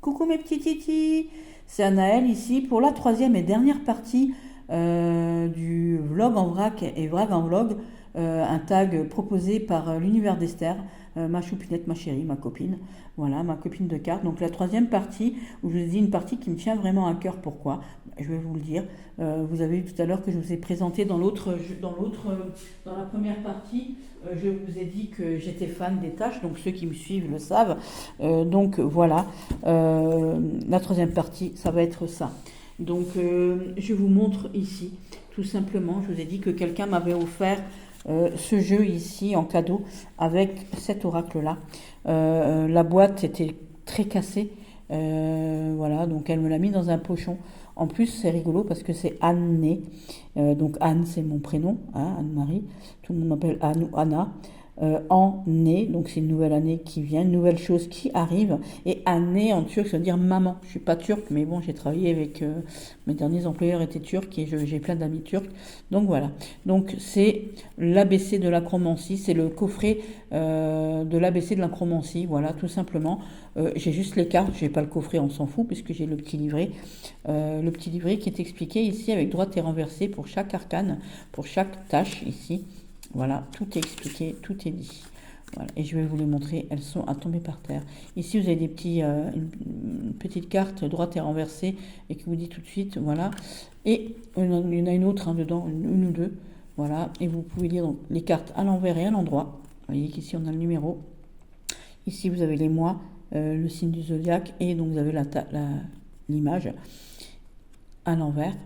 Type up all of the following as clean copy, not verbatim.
Coucou mes petits titis, c'est Anaëlle ici pour la troisième et dernière partie du vlog en vrac et vrac en vlog, un tag proposé par l'univers d'Esther, ma choupinette, ma chérie, ma copine, voilà, ma copine de cartes. Donc la troisième partie, où je vous ai dit une partie qui me tient vraiment à cœur. Pourquoi? Je vais vous le dire. Vous avez vu tout à l'heure que je vous ai présenté dans la première partie, je vous ai dit que j'étais fan des tâches, donc ceux qui me suivent le savent. Donc voilà, la troisième partie, ça va être ça. Donc je vous montre ici, tout simplement, je vous ai dit que quelqu'un m'avait offert ce jeu ici en cadeau avec cet oracle-là. La boîte était très cassée, voilà, donc elle me l'a mis dans un pochon. En plus, c'est rigolo parce que c'est Anne. Donc Anne, c'est mon prénom, hein, Anne-Marie. Tout le monde m'appelle Anne ou Anna. Année, donc c'est une nouvelle année qui vient, une nouvelle chose qui arrive. Et année en turc, ça veut dire maman. Je suis pas turque, mais bon, j'ai travaillé avec mes derniers employeurs étaient turcs et j'ai plein d'amis turcs. Donc voilà. Donc c'est l'ABC de l'acromancie, c'est le coffret de l'ABC de l'acromancie. Voilà, tout simplement. J'ai juste les cartes, j'ai pas le coffret, on s'en fout puisque j'ai le petit livret qui est expliqué ici avec droite et renversée pour chaque arcane, pour chaque tâche ici. Voilà, tout est expliqué, tout est dit. Voilà, et je vais vous les montrer, elles sont à tomber par terre. Ici, vous avez une petite carte droite et renversée et qui vous dit tout de suite, voilà. Et il y en a une autre dedans, une ou deux. Voilà, et vous pouvez lire donc, les cartes à l'envers et à l'endroit. Vous voyez qu'ici, on a le numéro. Ici, vous avez les mois, le signe du zodiaque et donc vous avez l'image à l'envers,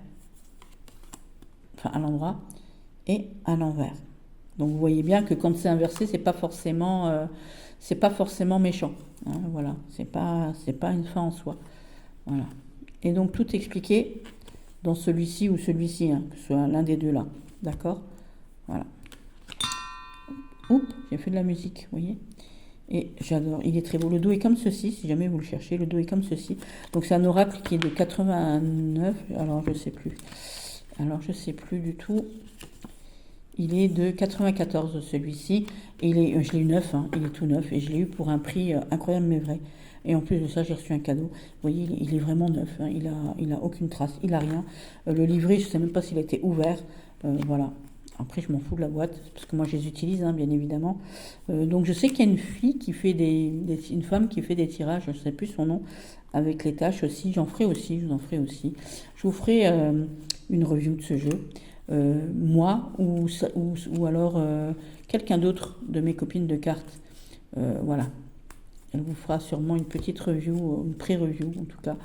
enfin à l'endroit et à l'envers. Donc vous voyez bien que quand c'est inversé, c'est pas forcément méchant. Hein, voilà, c'est pas une fin en soi. Voilà. Et donc tout expliqué dans celui-ci ou celui-ci, hein, que ce soit l'un des deux là. D'accord? Voilà. Oups, j'ai fait de la musique, vous voyez? Et j'adore, il est très beau. Le dos est comme ceci, si jamais vous le cherchez, le dos est comme ceci. Donc c'est un oracle qui est de 89, alors je sais plus du tout. Il est de 94 celui-ci, et je l'ai eu neuf, hein, il est tout neuf, et je l'ai eu pour un prix incroyable mais vrai. Et en plus de ça, j'ai reçu un cadeau. Vous voyez, il est vraiment neuf, hein, il a aucune trace, il a rien. Le livret, je ne sais même pas s'il a été ouvert, voilà. Après, je m'en fous de la boîte, parce que moi, je les utilise, hein, bien évidemment. Donc, je sais qu'il y a une fille qui fait une femme qui fait des tirages, je ne sais plus son nom, avec les tâches aussi. Je vous en ferai aussi. Je vous ferai une review de ce jeu. Moi ou alors quelqu'un d'autre de mes copines de cartes. Voilà. Elle vous fera sûrement une petite review, une pré-review en tout cas,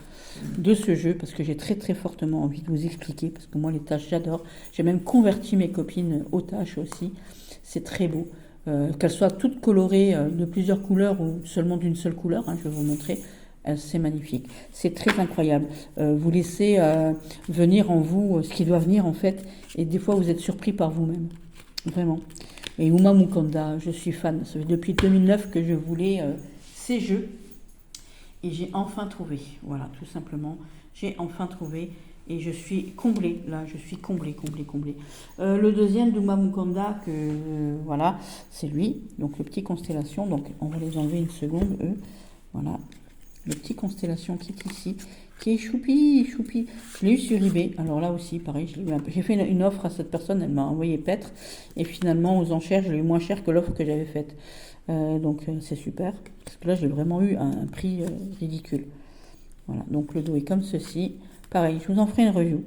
de ce jeu, parce que j'ai très très fortement envie de vous expliquer, parce que moi les tâches j'adore. J'ai même converti mes copines aux tâches aussi. C'est très beau. Qu'elles soient toutes colorées de plusieurs couleurs ou seulement d'une seule couleur, hein, je vais vous montrer. C'est magnifique, c'est très incroyable. Vous laissez venir en vous ce qui doit venir en fait, et des fois vous êtes surpris par vous-même, vraiment. Et Uma Mukanda, je suis fan. Ça fait depuis 2009 que je voulais ces jeux, et j'ai enfin trouvé. Voilà, tout simplement, j'ai enfin trouvé, et je suis comblée. Là, je suis comblée. Le deuxième d'Uma Mukanda, voilà, c'est lui. Donc le petit constellation. Donc on va les enlever une seconde, eux. Voilà. Le petit constellation qui est ici, qui est choupi. Je l'ai eu sur eBay. Alors là aussi, pareil, j'ai fait une offre à cette personne, elle m'a envoyé paître. Et finalement, aux enchères, je l'ai eu moins cher que l'offre que j'avais faite. Donc c'est super. Parce que là, j'ai vraiment eu un prix ridicule. Voilà, donc le dos est comme ceci. Pareil, je vous en ferai une review.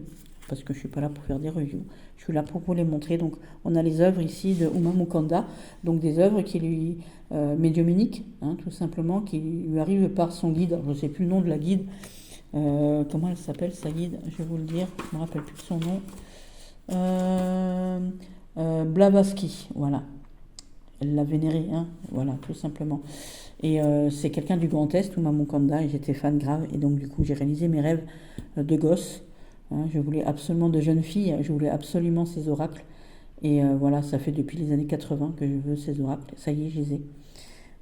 Parce que je ne suis pas là pour faire des reviews. Je suis là pour vous les montrer. Donc, on a les œuvres ici de Uma Mukanda. Donc, des œuvres qui lui... médiumniques, hein, tout simplement, qui lui arrivent par son guide. Alors, je ne sais plus le nom de la guide. Comment elle s'appelle, sa guide? Je vais vous le dire. Je ne me rappelle plus de son nom. Blavatsky, voilà. Elle l'a vénéré, hein, voilà, tout simplement. Et c'est quelqu'un du Grand Est, Uma Mukanda, et j'étais fan grave. Et donc, du coup, j'ai réalisé mes rêves de gosse. Hein, je voulais absolument de jeune fille, je voulais absolument ces oracles. Et voilà, ça fait depuis les années 80 que je veux ces oracles. Ça y est, je les ai.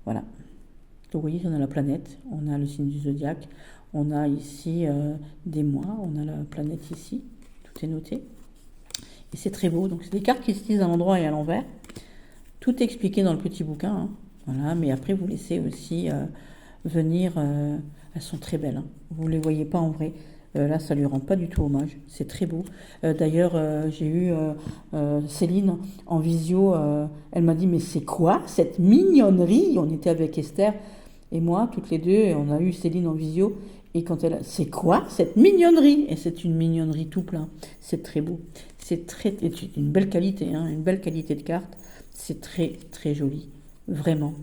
Voilà. Donc vous voyez, on a la planète, on a le signe du zodiaque, on a ici des mois, on a la planète ici. Tout est noté. Et c'est très beau. Donc c'est des cartes qui se lisent à l'endroit et à l'envers. Tout est expliqué dans le petit bouquin. Hein. Voilà, mais après vous laissez aussi venir Elles sont très belles, hein. Vous ne les voyez pas en vrai. Là, ça lui rend pas du tout hommage. C'est très beau. D'ailleurs, j'ai eu Céline en visio. Elle m'a dit, mais c'est quoi cette mignonnerie? On était avec Esther et moi, toutes les deux, et on a eu Céline en visio. Et quand elle a, c'est quoi cette mignonnerie? Et c'est une mignonnerie tout plein. C'est très beau. C'est une belle qualité, hein, une belle qualité de carte. C'est très, très joli. Vraiment.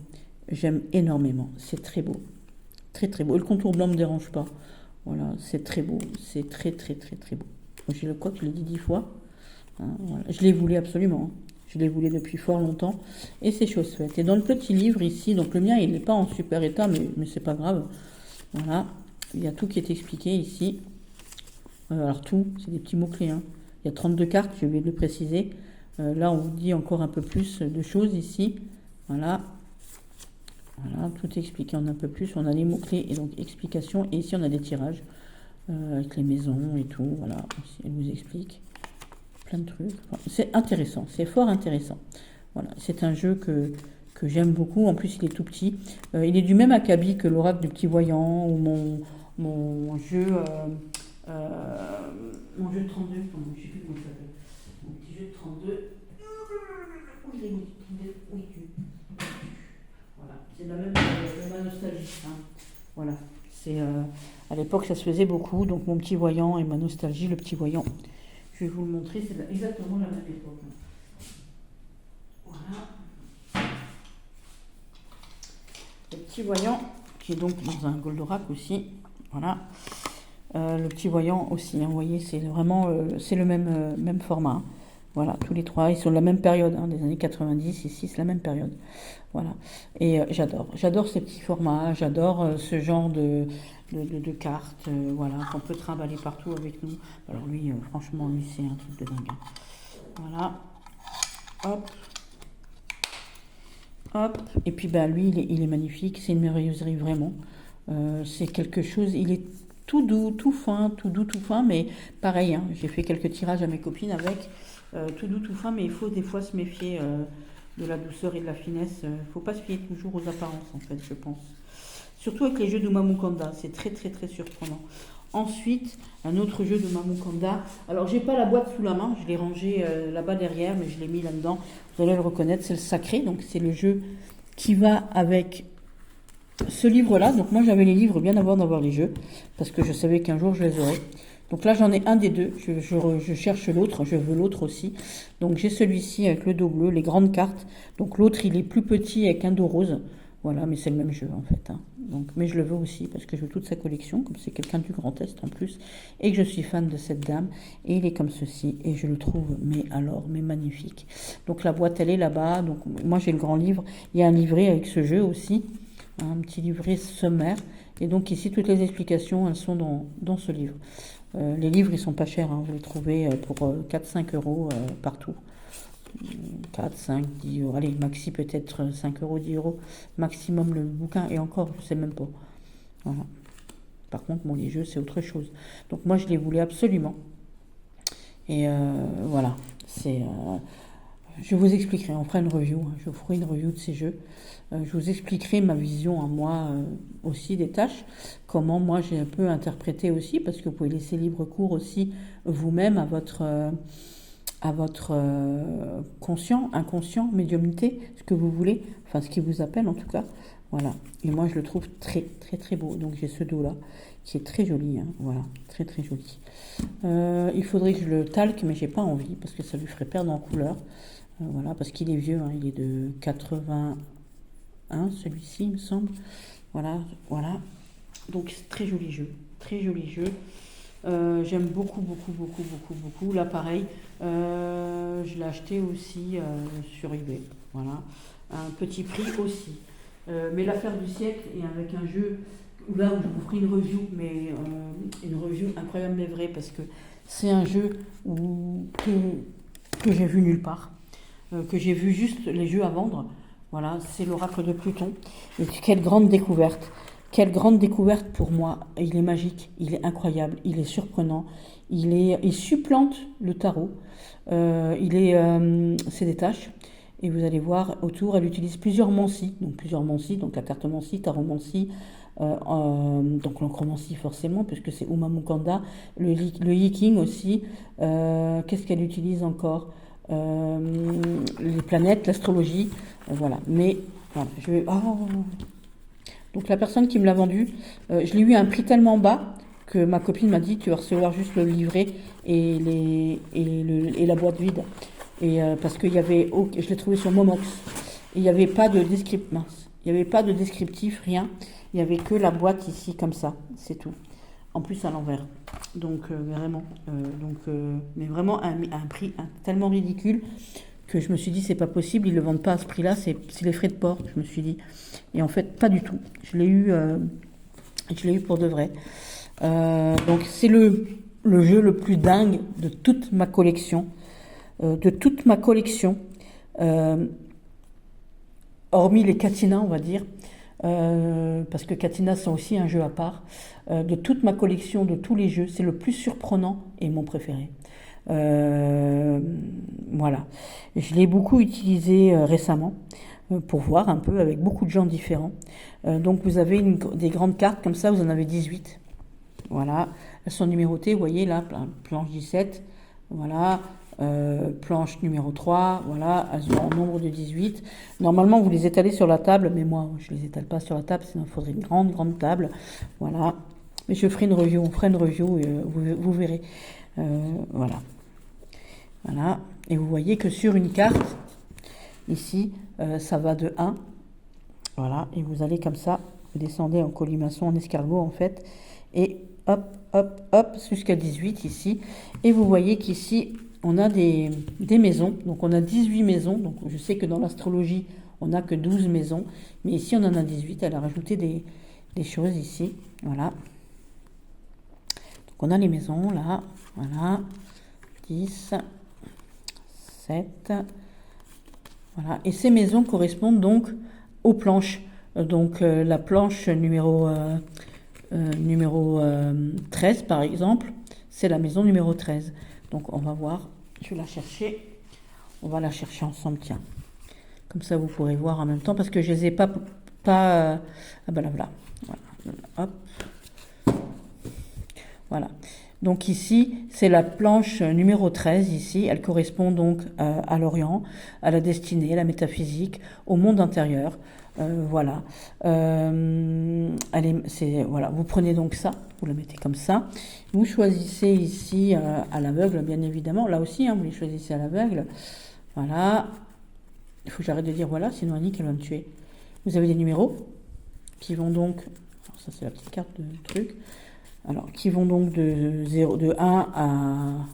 J'aime énormément. C'est très beau. Très, très beau. Et le contour blanc ne me dérange pas. Voilà, c'est très beau. C'est très, très, très, très beau. J'ai le quoi, je l'ai dit 10 fois. Hein, voilà. Je les voulais absolument, hein. Je les voulais depuis fort longtemps. Et c'est chose faite. Et dans le petit livre ici, donc le mien, il n'est pas en super état, mais c'est pas grave. Voilà. Il y a tout qui est expliqué ici. Alors tout, c'est des petits mots-clés, hein. Il y a 32 cartes, je vais le préciser. Là, on vous dit encore un peu plus de choses ici. Voilà. Voilà, tout est expliqué en un peu plus. On a les mots-clés et donc explications. Et ici, on a des tirages avec les maisons et tout. Voilà, elle vous explique plein de trucs. Enfin, c'est intéressant, c'est fort intéressant. Voilà, c'est un jeu que j'aime beaucoup. En plus, il est tout petit. Il est du même acabit que l'oracle du petit voyant ou mon jeu, mon jeu de 32. Je ne sais plus comment ça s'appelle. Mon petit jeu de 32. Oui, oui, voilà, c'est la nostalgie, hein. Voilà, c'est à l'époque ça se faisait beaucoup, donc mon petit voyant et ma nostalgie, le petit voyant. Je vais vous le montrer, c'est exactement la même époque. Voilà. Le petit voyant, qui est donc dans un Goldorak aussi. Voilà. Le petit voyant aussi, hein, vous voyez, c'est vraiment c'est le même format, hein. Voilà, tous les trois, ils sont de la même période, hein, des années 90, ici c'est la même période. Voilà, et j'adore ces petits formats, j'adore ce genre de cartes, voilà, qu'on peut trimballer partout avec nous. Alors lui, franchement, lui c'est un truc de dingue, hein. Voilà, hop, hop, et puis bah lui il est magnifique, c'est une merveilleusserie vraiment. C'est quelque chose, il est tout doux, tout fin, tout doux, tout fin, mais pareil, hein, j'ai fait quelques tirages à mes copines avec. Tout doux, tout fin, mais il faut des fois se méfier de la douceur et de la finesse. Il ne faut pas se fier toujours aux apparences, en fait, je pense. Surtout avec les jeux de Mamukanda, c'est très, très, très surprenant. Ensuite, un autre jeu de Mamukanda. Alors, j'ai pas la boîte sous la main, je l'ai rangé là-bas derrière, mais je l'ai mis là-dedans. Vous allez le reconnaître, c'est le sacré, donc c'est le jeu qui va avec ce livre-là. Donc, moi, j'avais les livres bien avant d'avoir les jeux, parce que je savais qu'un jour, je les aurais. Donc là, j'en ai un des deux. Je cherche l'autre. Je veux l'autre aussi. Donc j'ai celui-ci avec le dos bleu, les grandes cartes. Donc l'autre, il est plus petit avec un dos rose. Voilà, mais c'est le même jeu en fait, hein. Donc, mais je le veux aussi parce que je veux toute sa collection, comme c'est quelqu'un du Grand Est en plus, et que je suis fan de cette dame. Et il est comme ceci, et je le trouve, mais magnifique. Donc la boîte, elle est là-bas. Donc moi, j'ai le grand livre. Il y a un livret avec ce jeu aussi, un petit livret sommaire. Et donc ici, toutes les explications, elles sont dans ce livre. Les livres, ils sont pas chers, hein. Vous les trouvez pour 4-5 euros partout. 4, 5, 10 euros. Allez, maxi peut-être 5 euros, 10 euros. Maximum le bouquin. Et encore, je sais même pas. Voilà. Par contre, bon, les jeux, c'est autre chose. Donc moi, je les voulais absolument. Et voilà. Je vous expliquerai, on fera une review. Je vous ferai une review de ces jeux. Je vous expliquerai ma vision à moi aussi des tâches, comment moi j'ai un peu interprété aussi, parce que vous pouvez laisser libre cours aussi vous-même à votre conscient, inconscient, médiumnité, ce que vous voulez, enfin ce qui vous appelle en tout cas. Voilà. Et moi je le trouve très très très beau. Donc j'ai ce dos là qui est très joli, hein. Voilà, très très joli. Il faudrait que je le talque, mais j'ai pas envie parce que ça lui ferait perdre en couleur. Voilà, parce qu'il est vieux, hein, il est de 81, celui-ci, il me semble. Voilà, voilà. Donc, c'est très joli jeu, très joli jeu. J'aime beaucoup, beaucoup, beaucoup, beaucoup, beaucoup. Là, pareil, je l'ai acheté aussi sur eBay. Voilà, un petit prix aussi. Mais l'affaire du siècle, et avec un jeu là où je vous ferai une review, mais une review incroyable mais vraie, parce que c'est un jeu que j'ai vu nulle part. Que j'ai vu juste les jeux à vendre. Voilà, c'est l'oracle de Pluton. Et quelle grande découverte. Quelle grande découverte pour moi. Il est magique, il est incroyable, il est surprenant. Il supplante le tarot. C'est des tâches. Et vous allez voir autour, elle utilise plusieurs mancies. Donc la carte mancie, tarot mancie, donc l'oncromancie forcément, puisque c'est Uma Mukanda, le Yiking aussi. Qu'est-ce qu'elle utilise encore? Les planètes, l'astrologie, voilà. Mais voilà, donc la personne qui me l'a vendu, je l'ai eu à un prix tellement bas que ma copine m'a dit tu vas recevoir juste le livret et la boîte vide. Parce que je l'ai trouvé sur Momox. Et il n'y avait pas de descriptif, mince. Il n'y avait pas de descriptif, rien. Il n'y avait que la boîte ici, comme ça, c'est tout. En plus à l'envers. Donc vraiment, mais vraiment un prix tellement ridicule que je me suis dit c'est pas possible, ils le vendent pas à ce prix-là, c'est les frais de port, je me suis dit. Et en fait pas du tout. Je l'ai eu pour de vrai. Donc c'est le jeu le plus dingue de toute ma collection, hormis les Katina, on va dire. Parce que Katina c'est aussi un jeu à part, de toute ma collection, de tous les jeux, c'est le plus surprenant et mon préféré. Voilà, je l'ai beaucoup utilisé récemment pour voir un peu avec beaucoup de gens différents. Donc vous avez des grandes cartes comme ça, vous en avez 18. Voilà, elles sont numérotées, vous voyez là, planche 17, voilà. Planche numéro 3, voilà, elles sont en nombre de 18. Normalement, vous les étalez sur la table, mais moi, je les étale pas sur la table, sinon il faudrait une grande table. Voilà. Mais je ferai une review, on fera une review et vous verrez. Voilà. Voilà. Et vous voyez que sur une carte, ici, ça va de 1. Voilà. Et vous allez comme ça, vous descendez en colimaçon, en escargot en fait. Et hop, jusqu'à 18 ici. Et vous voyez qu'ici, on a des maisons, donc on a 18 maisons, donc je sais que dans l'astrologie, on n'a que 12 maisons, mais ici on en a 18, elle a rajouté des choses ici, voilà. Donc on a les maisons, là, voilà, 10, 7, voilà, et ces maisons correspondent donc aux planches, donc la planche numéro 13 par exemple, c'est la maison numéro 13. Donc on va voir, je vais la chercher, on va la chercher ensemble, tiens. Comme ça vous pourrez voir en même temps, parce que je les ai pas ah ben là, voilà. Hop. Voilà. Donc ici, c'est la planche numéro 13 ici, elle correspond donc à l'Orient, à la destinée, à la métaphysique, au monde intérieur. Voilà. Voilà. Vous prenez donc ça, vous la mettez comme ça. Vous choisissez ici à l'aveugle, bien évidemment. Là aussi, vous les choisissez à l'aveugle. Voilà. Il faut que j'arrête de dire voilà, sinon Annick, elle va me tuer. Vous avez des numéros qui vont donc... Alors ça, c'est la petite carte de truc. Alors, qui vont donc de 1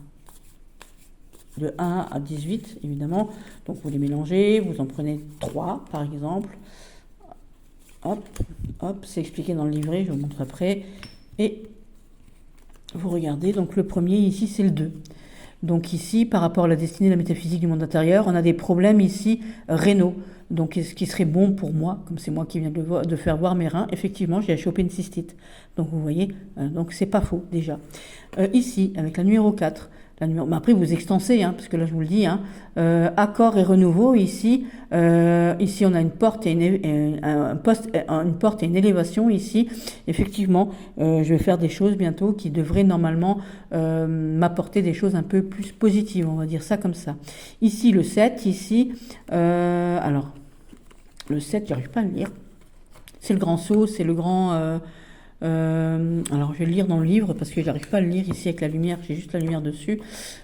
à 18, évidemment. Donc, vous les mélangez. Vous en prenez 3, par exemple. Hop, c'est expliqué dans le livret, je vous montre après. Et vous regardez, donc le premier ici, c'est le 2. Donc ici, par rapport à la destinée de la métaphysique du monde intérieur, on a des problèmes ici rénaux. Donc ce qui serait bon pour moi, comme c'est moi qui viens de faire voir mes reins, effectivement, j'ai chopé une cystite. Donc vous voyez, donc c'est pas faux déjà. Ici, avec la numéro 4, mais après vous extensez, parce que là je vous le dis, accord et renouveau, ici on a une porte et une porte et une élévation ici. Effectivement, je vais faire des choses bientôt qui devraient normalement m'apporter des choses un peu plus positives, on va dire ça comme ça. Ici le 7, ici, alors le 7, j'arrive pas à le lire. C'est le grand saut, c'est le grand... alors je vais le lire dans le livre parce que j'arrive pas à le lire ici avec la lumière, j'ai juste la lumière dessus.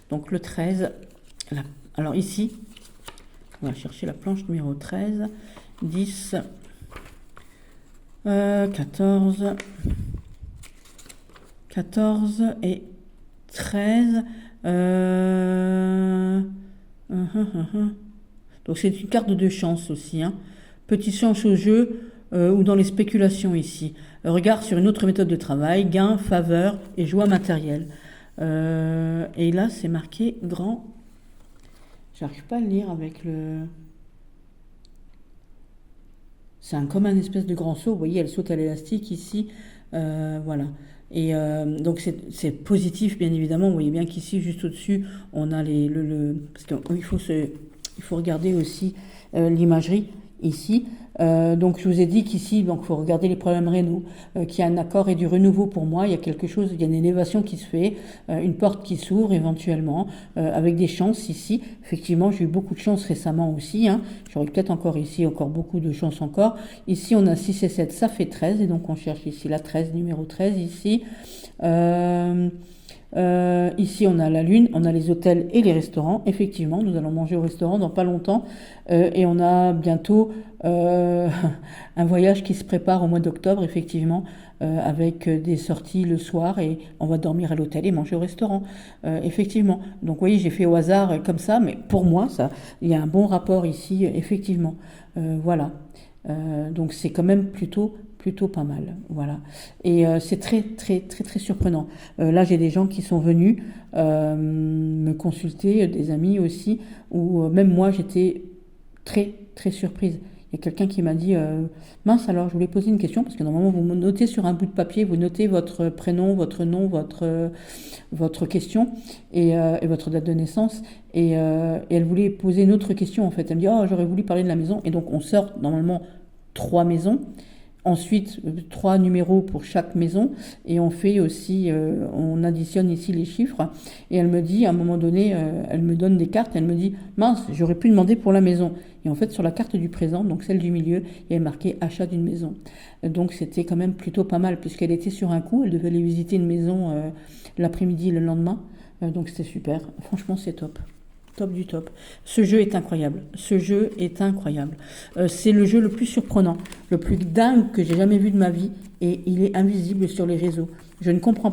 Donc le 13, alors ici, on va chercher la planche numéro 13, 10, 14 et 13. Donc c'est une carte de chance aussi. Petite chance au jeu ou dans les spéculations ici. Regard sur une autre méthode de travail, gain, faveur et joie matérielle. Et là c'est marqué grand. J'arrive pas à le lire avec le... C'est comme un espèce de grand saut. Vous voyez, elle saute à l'élastique ici. Voilà. Et donc c'est positif, bien évidemment. Vous voyez bien qu'ici, juste au-dessus, on a parce qu'il faut regarder aussi l'imagerie. ici. Donc je vous ai dit qu'ici, donc faut regarder les problèmes rénaux, qu'il y a un accord et du renouveau pour moi. Il y a quelque chose, il y a une élévation qui se fait, une porte qui s'ouvre éventuellement, avec des chances ici. Effectivement, j'ai eu beaucoup de chance récemment aussi. Hein. J'aurais peut-être encore ici, encore beaucoup de chance encore. Ici, on a 6 et 7, ça fait 13. Et donc on cherche ici la 13, numéro 13 ici. Ici, on a la lune, on a les hôtels et les restaurants. Effectivement, nous allons manger au restaurant dans pas longtemps. Et on a bientôt un voyage qui se prépare au mois d'octobre, effectivement, avec des sorties le soir et on va dormir à l'hôtel et manger au restaurant. Effectivement. Donc, vous voyez, j'ai fait au hasard comme ça, mais pour moi, ça, il y a un bon rapport ici, effectivement. Voilà. Donc, c'est quand même plutôt pas mal, voilà. Et c'est très surprenant. Là, j'ai des gens qui sont venus me consulter, des amis aussi, où même moi, j'étais très surprise. Il y a quelqu'un qui m'a dit mince, alors je voulais poser une question, parce que normalement, vous notez sur un bout de papier, vous notez votre prénom, votre nom, votre question et votre date de naissance. Et elle voulait poser une autre question, en fait. Elle me dit, oh, j'aurais voulu parler de la maison. Et donc, on sort normalement 3 maisons. Ensuite, 3 numéros pour chaque maison et on fait aussi, on additionne ici les chiffres. Et elle me dit, à un moment donné, elle me donne des cartes, elle me dit, mince, j'aurais pu demander pour la maison. Et en fait, sur la carte du présent, donc celle du milieu, il y avait marqué achat d'une maison. Donc c'était quand même plutôt pas mal puisqu'elle était sur un coup, elle devait aller visiter une maison l'après-midi et le lendemain. Donc c'était super. Franchement, c'est top. Top du top. Ce jeu est incroyable. Ce jeu est incroyable. C'est le jeu le plus surprenant, le plus dingue que j'ai jamais vu de ma vie et il est invisible sur les réseaux. Je ne comprends pas.